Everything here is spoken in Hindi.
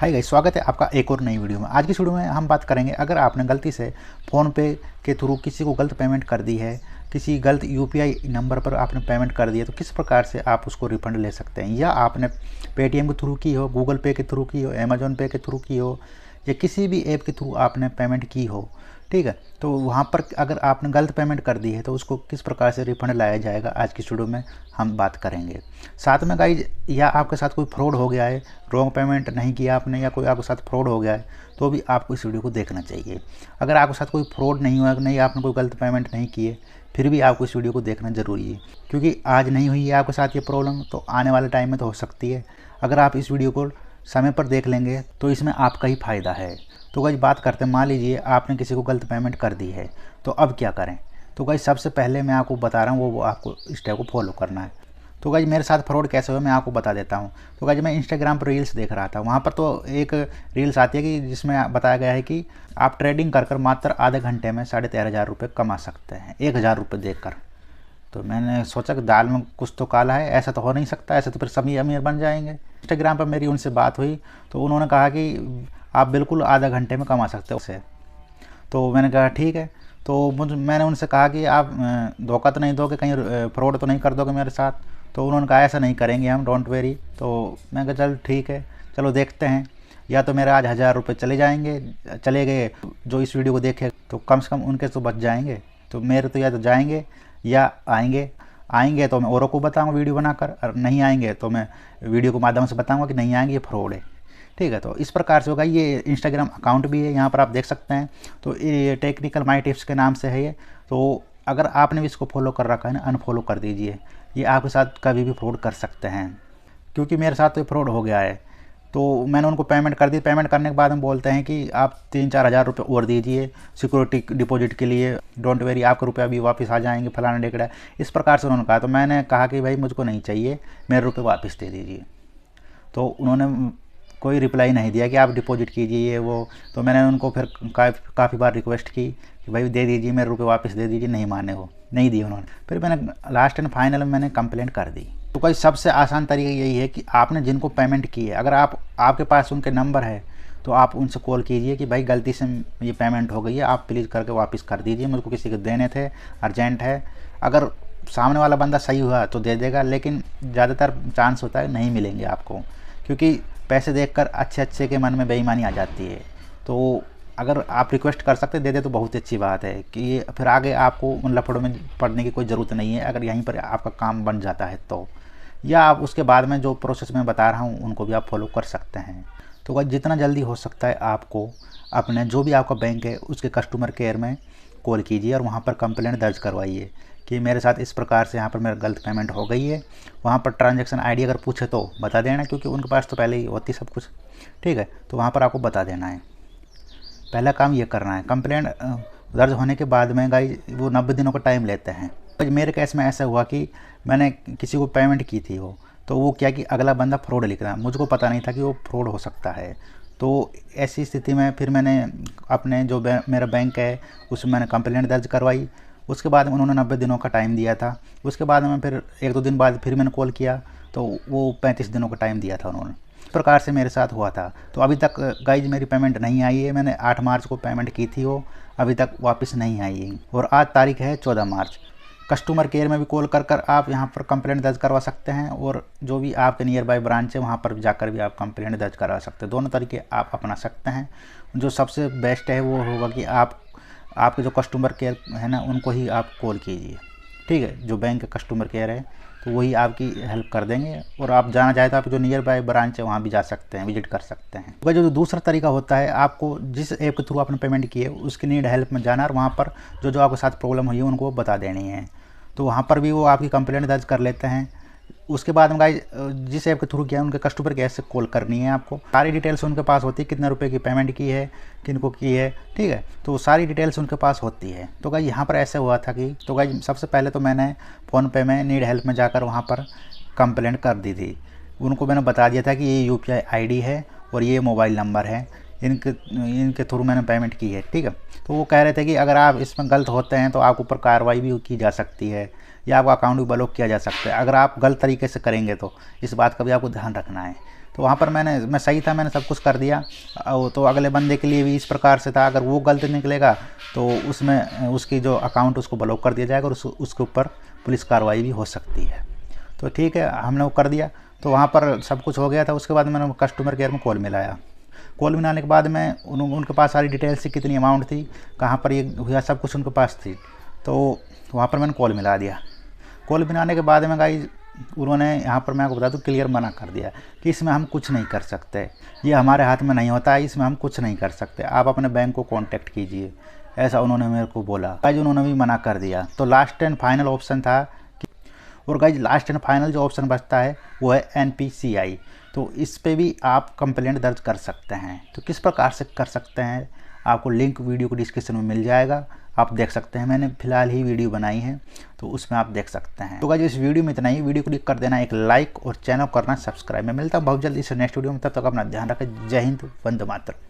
हाय गाइस, स्वागत है आपका एक और नई वीडियो में। आज की वीडियो में हम बात करेंगे, अगर आपने गलती से फ़ोनपे के थ्रू किसी को गलत पेमेंट कर दी है, किसी गलत यूपीआई नंबर पर आपने पेमेंट कर दी है, तो किस प्रकार से आप उसको रिफ़ंड ले सकते हैं। या आपने पेटीएम के थ्रू की हो, गूगल पे के थ्रू की हो, अमेज़न पे के थ्रू की हो, या किसी भी ऐप के थ्रू आपने पेमेंट की हो, ठीक है, तो वहाँ पर अगर आपने गलत पेमेंट कर दी है तो उसको किस प्रकार से रिफ़ंड लाया जाएगा, आज की वीडियो में हम बात करेंगे। साथ में गाइज, या आपके साथ कोई फ्रॉड हो गया है, रॉन्ग पेमेंट नहीं किया आपने, या कोई आपके साथ फ्रॉड हो गया है, तो भी आपको इस वीडियो को देखना चाहिए। अगर आपके साथ कोई फ्रॉड नहीं हुआ, नहीं आपने कोई गलत पेमेंट नहीं किए, फिर भी आपको इस वीडियो को देखना ज़रूरी है, क्योंकि आज नहीं हुई है आपके साथ ये प्रॉब्लम तो आने वाले टाइम में तो हो सकती है। अगर आप इस वीडियो को समय पर देख लेंगे तो इसमें आपका ही फ़ायदा है। तो गाइस, बात करते हैं, मान लीजिए आपने किसी को गलत पेमेंट कर दी है, तो अब क्या करें। तो गाइस, सबसे पहले मैं आपको बता रहा हूँ वो आपको स्टेप को फॉलो करना है। तो गाइस, मेरे साथ फ्रॉड कैसे हुआ मैं आपको बता देता हूँ। तो गाइस, मैं इंस्टाग्राम पर रील्स देख रहा था, वहाँ पर तो एक रील्स आती है कि जिसमें बताया गया है कि आप ट्रेडिंग कर मात्र आधे घंटे में 13,500 रुपये कमा सकते हैं 1,000 रुपये देकर। तो मैंने सोचा कि दाल में कुछ तो काला है, ऐसा तो हो नहीं सकता, ऐसे तो फिर सभी अमीर बन जाएंगे। इंस्टाग्राम पर मेरी उनसे बात हुई तो उन्होंने कहा कि आप बिल्कुल आधा घंटे में कमा सकते हो उसे। तो मैंने कहा ठीक है। तो मैंने उनसे कहा कि आप धोखा तो नहीं दोगे, कहीं फ्रॉड तो नहीं कर दोगे मेरे साथ। तो उन्होंने कहा ऐसा नहीं करेंगे हम, डोंट वेरी। तो मैं कहा चल ठीक है, चलो देखते हैं। या तो मेरे आज 1,000 रुपये चले गए, जो इस वीडियो को देखे तो कम से कम उनके तो बच जाएंगे। तो मेरे तो या तो जाएंगे या आएंगे तो मैं औरों को बताऊंगा वीडियो बनाकर, और नहीं आएंगे तो मैं वीडियो के माध्यम से बताऊंगा कि नहीं आएंगे, ये फ्रॉड है। ठीक है, तो इस प्रकार से होगा। ये इंस्टाग्राम अकाउंट भी है, यहाँ पर आप देख सकते हैं। तो ये टेक्निकल माई टिप्स के नाम से है ये। तो अगर आपने भी इसको फॉलो कर रखा है ना, अनफॉलो कर दीजिए। ये आपके साथ कभी भी फ्रॉड कर सकते हैं, क्योंकि मेरे साथ तो फ्रॉड हो गया है। तो मैंने उनको पेमेंट कर दी। पेमेंट करने के बाद हम बोलते हैं कि आप 3-4 हज़ार रुपये और दीजिए सिक्योरिटी डिपॉजिट के लिए, डोंट वेरी आपके रुपये अभी वापस आ जाएंगे, फलाना डेकड़ा। इस प्रकार से उन्होंने कहा। तो मैंने कहा कि भाई मुझको नहीं चाहिए, मेरे रुपये वापस दे दीजिए। तो उन्होंने कोई रिप्लाई नहीं दिया कि आप डिपॉजिट कीजिए ये वो। तो मैंने उनको फिर काफ़ी बार रिक्वेस्ट की कि भाई दे दीजिए, मेरे रुपये वापस दे दीजिए, नहीं माने, वो नहीं दिए उन्होंने। फिर मैंने लास्ट एंड फाइनल में मैंने कंप्लेंट कर दी। तो कोई सबसे आसान तरीका यही है कि आपने जिनको पेमेंट की है, अगर आपके पास उनके नंबर है तो आप उनसे कॉल कीजिए कि भाई गलती से ये पेमेंट हो गई है, आप प्लीज़ करके वापस कर दीजिए, मुझको किसी को देने थे, अर्जेंट है। अगर सामने वाला बंदा सही हुआ तो दे देगा, लेकिन ज़्यादातर चांस होता है नहीं मिलेंगे आपको, क्योंकि पैसे देखकर अच्छे के मन में बेईमानी आ जाती है। तो अगर आप रिक्वेस्ट कर सकते दे दे तो बहुत अच्छी बात है कि फिर आगे आपको उन लफड़ों में पड़ने की कोई ज़रूरत नहीं है, अगर यहीं पर आपका काम बन जाता है तो। या आप उसके बाद में जो प्रोसेस मैं बता रहा हूँ उनको भी आप फॉलो कर सकते हैं। तो भाई, जितना जल्दी हो सकता है आपको अपने जो भी आपका बैंक है उसके कस्टमर केयर में कॉल कीजिए और वहाँ पर कंप्लेंट दर्ज करवाइए कि मेरे साथ इस प्रकार से यहाँ पर मेरा गलत पेमेंट हो गई है। वहाँ पर ट्रांजैक्शन आईडी अगर पूछे तो बता देना, क्योंकि उनके पास तो पहले ही होती सब कुछ। ठीक है, तो वहाँ पर आपको बता देना है। पहला काम ये करना है। कंप्लेंट दर्ज होने के बाद में गाइस वो 90 दिनों का टाइम लेते हैं। मेरे केस में ऐसा हुआ कि मैंने किसी को पेमेंट की थी तो वो क्या कि अगला बंदा फ्रॉड लिख रहा, मुझको पता नहीं था कि वो फ्रॉड हो सकता है। तो ऐसी स्थिति में फिर मैंने अपने जो मेरा बैंक है उसमें मैंने कंप्लेंट दर्ज करवाई। उसके बाद में उन्होंने 90 दिनों का टाइम दिया था। उसके बाद में फिर 1-2 दिन बाद फिर मैंने कॉल किया तो वो 35 दिनों का टाइम दिया था उन्होंने। इस प्रकार से मेरे साथ हुआ था। तो अभी तक गाइज मेरी पेमेंट नहीं आई है। मैंने 8 मार्च को पेमेंट की थी, वो अभी तक वापस नहीं आई है। और आज तारीख है 14 मार्च। कस्टमर केयर में भी कॉल कर आप यहाँ पर कंप्लेंट दर्ज करवा सकते हैं, और जो भी आपके नियर बाय ब्रांच है वहाँ पर जाकर भी आप कंप्लेंट दर्ज करवा सकते हैं। दोनों तरीके आप अपना सकते हैं। जो सबसे बेस्ट है वो होगा कि आपके जो कस्टमर केयर है ना उनको ही आप कॉल कीजिए। ठीक है, जो बैंक का कस्टमर केयर है तो वही आपकी हेल्प कर देंगे। और आप जाना चाहे तो आप जो नियर बाय ब्रांच है वहाँ भी जा सकते हैं, विजिट कर सकते हैं। तो जो दूसरा तरीका होता है, आपको जिस ऐप के थ्रू आपने पेमेंट की है उसकी नीड हेल्प में जाना और वहाँ पर जो आपके साथ प्रॉब्लम हुई है उनको बता देनी है। तो वहाँ पर भी वो आपकी कंप्लेंट दर्ज कर लेते हैं। उसके बाद में गाइस जिस ऐप के थ्रू किया उनके कस्टमर केयर से कॉल करनी है आपको। सारी डिटेल्स उनके पास होती है, कितने रुपए की पेमेंट की है, किनको की है, ठीक है, तो सारी डिटेल्स उनके पास होती है। तो गाइस यहाँ पर ऐसे हुआ था कि तो गाइस सबसे पहले तो मैंने फ़ोनपे में नीड हेल्प में जाकर वहाँ पर कंप्लेंट कर दी थी। उनको मैंने बता दिया था कि ये यूपीआई आईडी है और ये मोबाइल नंबर है, इनके थ्रू मैंने पेमेंट की है। ठीक है, तो वो कह रहे थे कि अगर आप इसमें गलत होते हैं तो आपके ऊपर कार्रवाई भी की जा सकती है या आपका अकाउंट भी ब्लॉक किया जा सकता है, अगर आप गलत तरीके से करेंगे तो। इस बात का भी आपको ध्यान रखना है। तो वहाँ पर मैं सही था, मैंने सब कुछ कर दिया। तो अगले बंदे के लिए भी इस प्रकार से था, अगर वो गलत निकलेगा तो उसमें उसकी जो अकाउंट उसको ब्लॉक कर दिया जाएगा और उसके ऊपर पुलिस कार्रवाई भी हो सकती है। तो ठीक है, हमने वो कर दिया। तो वहाँ पर सब कुछ हो गया था। उसके बाद मैंने कस्टमर केयर में कॉल मिलाया। कॉल मिलाने के बाद मैं उनके पास सारी डिटेल्स थी, कितनी अमाउंट थी, कहाँ पर ये हुआ, सब कुछ उनके पास थी। तो वहाँ पर मैंने कॉल मिला दिया। कॉल मिलाने के बाद में गाइस उन्होंने यहाँ पर मैं आपको बता दूँ क्लियर मना कर दिया कि इसमें हम कुछ नहीं कर सकते, ये हमारे हाथ में नहीं होता है, इसमें हम कुछ नहीं कर सकते, आप अपने बैंक को कांटेक्ट कीजिए, ऐसा उन्होंने मेरे को बोला। गाइस उन्होंने भी मना कर दिया। तो लास्ट एंड फाइनल ऑप्शन था और गाइस लास्ट एंड फाइनल जो ऑप्शन बचता है वो है NPCI। तो इस पे भी आप कंप्लेंट दर्ज कर सकते हैं। तो किस प्रकार से कर सकते हैं, आपको लिंक वीडियो को डिस्क्रिप्शन में मिल जाएगा, आप देख सकते हैं। मैंने फिलहाल ही वीडियो बनाई है तो उसमें आप देख सकते हैं। तो गाइस इस वीडियो में इतना ही। वीडियो को क्लिक कर देना एक लाइक और चैनल करना सब्सक्राइब। मैं मिलता हूँ बहुत जल्दी इस नेक्स्ट वीडियो में, तब तक अपना ध्यान रखें। जय हिंद, वंदे मातरम।